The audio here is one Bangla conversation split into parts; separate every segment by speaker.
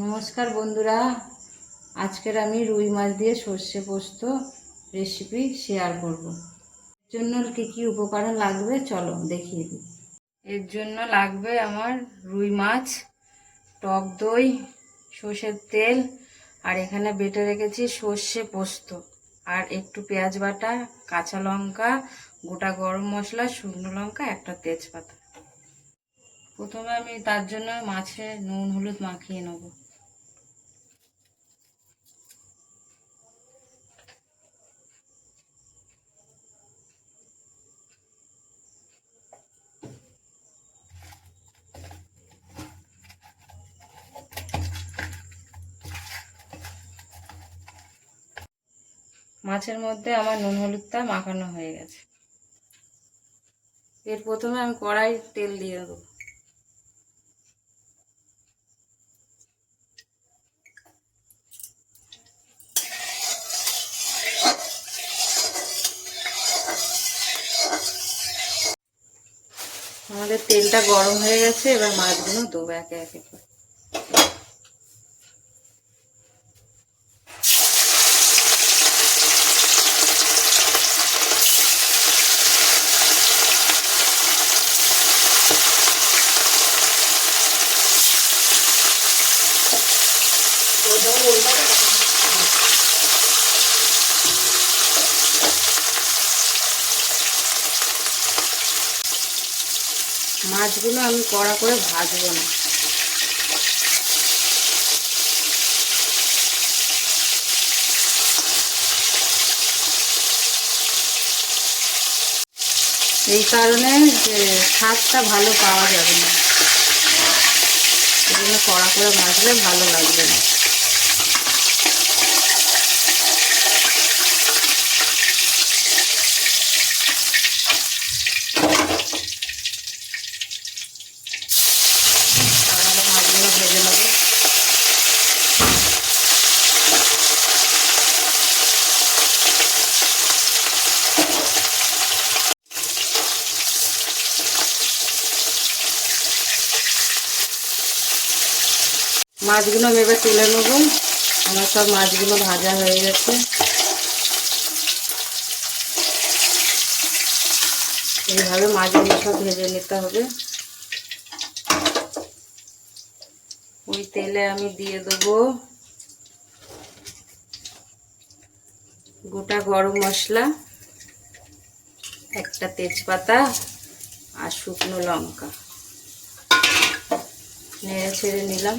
Speaker 1: নমস্কার বন্ধুরা, আজকের আমি রুই মাছ দিয়ে সর্ষে পোস্ত রেসিপি শেয়ার করব। এর জন্য কী কী উপকরণ লাগবে চলো দেখিয়ে দিই। এর জন্য লাগবে আমার রুই মাছ, টক দই, সর্ষের তেল, আর এখানে বেটে রেখেছি সর্ষে পোস্ত, আর একটু পেঁয়াজ বাটা, কাঁচা লঙ্কা, গোটা গরম মশলা, শুকনো লঙ্কা, একটা তেজপাতা। প্রথমে আমি তার জন্য মাছে নুন হলুদ মাখিয়ে নেব। মাছের মধ্যে আমার নুন হলুদটা মাখানো হয়ে গেছে। এর প্রথমে আমি কড়াই তেল দিয়ে দেবো। আমাদের তেলটা গরম হয়ে গেছে, এবার মাছগুলো দেবো একে একে করে। মাছগুলো আমি কড়া করে ভাজবো না। এই কারণে যে স্বাদটা ভালো পাওয়া যাবে না, এগুলো কড়া করে ভাজলে ভালো লাগবে না। মাছগুলো ভেজে নেবো। মাছগুলো আমি এবার তুলে নেবো। আমার সব মাছগুলো ভাজা হয়ে গেছে। এইভাবে মাছগুলো সব ভেজে নিতে হবে। ওই তেলে আমি দিয়ে দেবো গোটা গরম মশলা, একটা তেজপাতা আর শুকনো লঙ্কা। নেড়ে ছেড়ে নিলাম।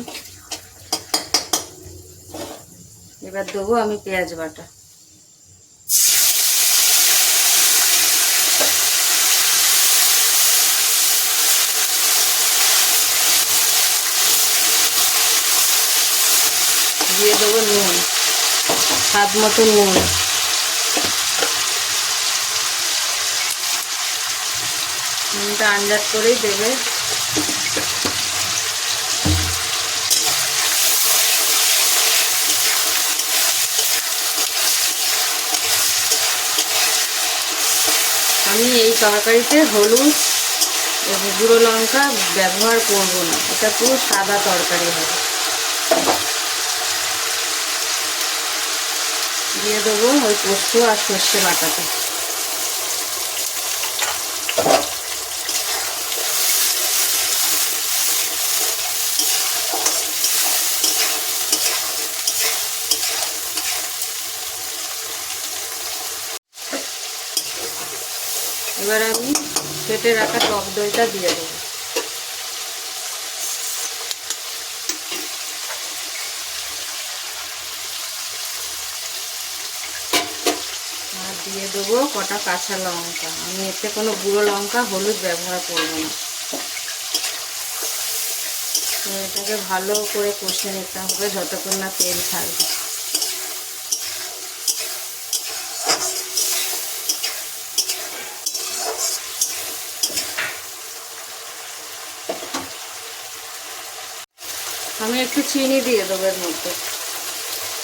Speaker 1: এবার দেবো আমি পেঁয়াজ বাটা। দিয়ে দেবো নুন, স্বাদ মতো নুন। নুনটা আন্দাজ করেই দেবে। আমি এই তরকারিতে হলুদ গুঁড়ো লঙ্কা ব্যবহার করব না, এটা পুরো সাদা তরকারি হবে। দিয়ে দেবো ওই পোস্ত আর সর্ষে বাটাটা। এবার আমি কেটে রাখা টক দইটা দিয়ে দেবো। আর দিয়ে দেবো কটা কাঁচা লঙ্কা। আমি এতে কোনো গুঁড়ো লঙ্কা হলুদ ব্যবহার করব না। তো এটাকে ভালো করে কষে নিতে হবে যতক্ষণ না তেল ছাড়বে। আমি একটু চিনি দিয়ে দেবো এর মধ্যে,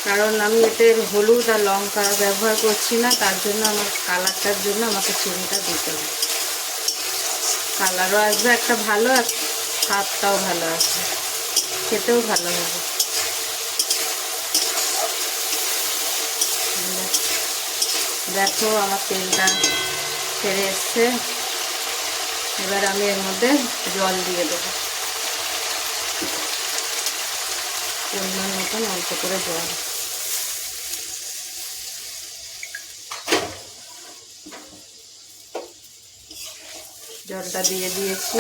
Speaker 1: কারণ আমি এতে হলুদ আর লঙ্কা ব্যবহার করছি না, তার জন্য আমার কালারটার জন্য আমাকে চিনিটা দিতে হবে। কালারও আসবে একটা ভালো, আর স্বাদটাও ভালো আসবে, খেতেও ভালো হবে। দেখো আমার তেলটা ছেড়ে এসছে। এবার আমি এর মধ্যে জল দিয়ে দেবো, পরিমাণ মতন অল্প করে জল। জলটা দিয়ে দিয়েছি।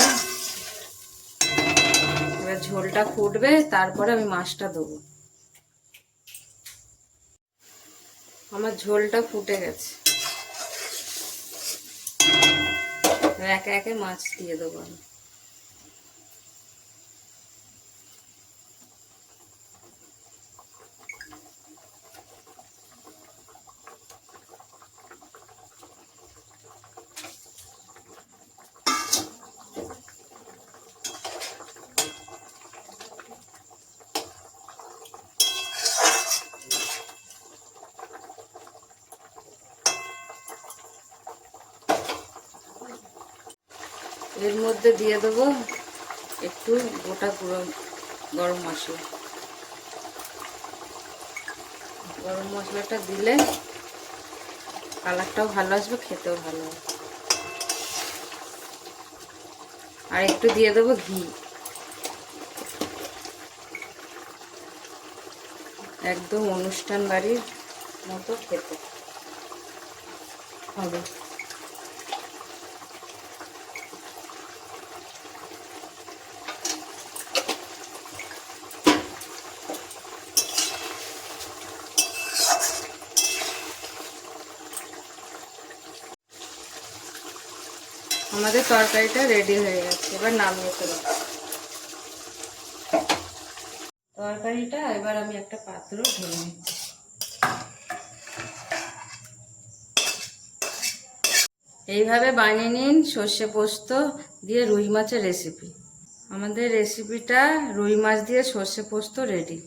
Speaker 1: এবার ঝোলটা ফুটবে, তারপরে আমি মাছটা দেবো। আমার ঝোলটা ফুটে গেছে, একে একে মাছ দিয়ে দেবো আমি। এর মধ্যে দিয়ে দেবো একটু গোটা গরম মশলা। গরম মশলাটা দিলে কালারটাও ভালো আসবে, খেতেও ভালো হবে। আর একটু দিয়ে দেবো ঘি, একদম অনুষ্ঠান বাড়ির মতো খেতে হবে। আমাদের তরকারিটা রেডি হয়ে গেছে, এবার নামিয়ে ফেলব তরকারিটা। এবার আমি একটা পাত্র ঢেলে নিচ্ছি। এইভাবে বানিয়ে নিন সর্ষে পোস্ত দিয়ে রুই মাছের রেসিপি। আমাদের রেসিপিটা রুই মাছ দিয়ে সর্ষে পোস্ত রেডি।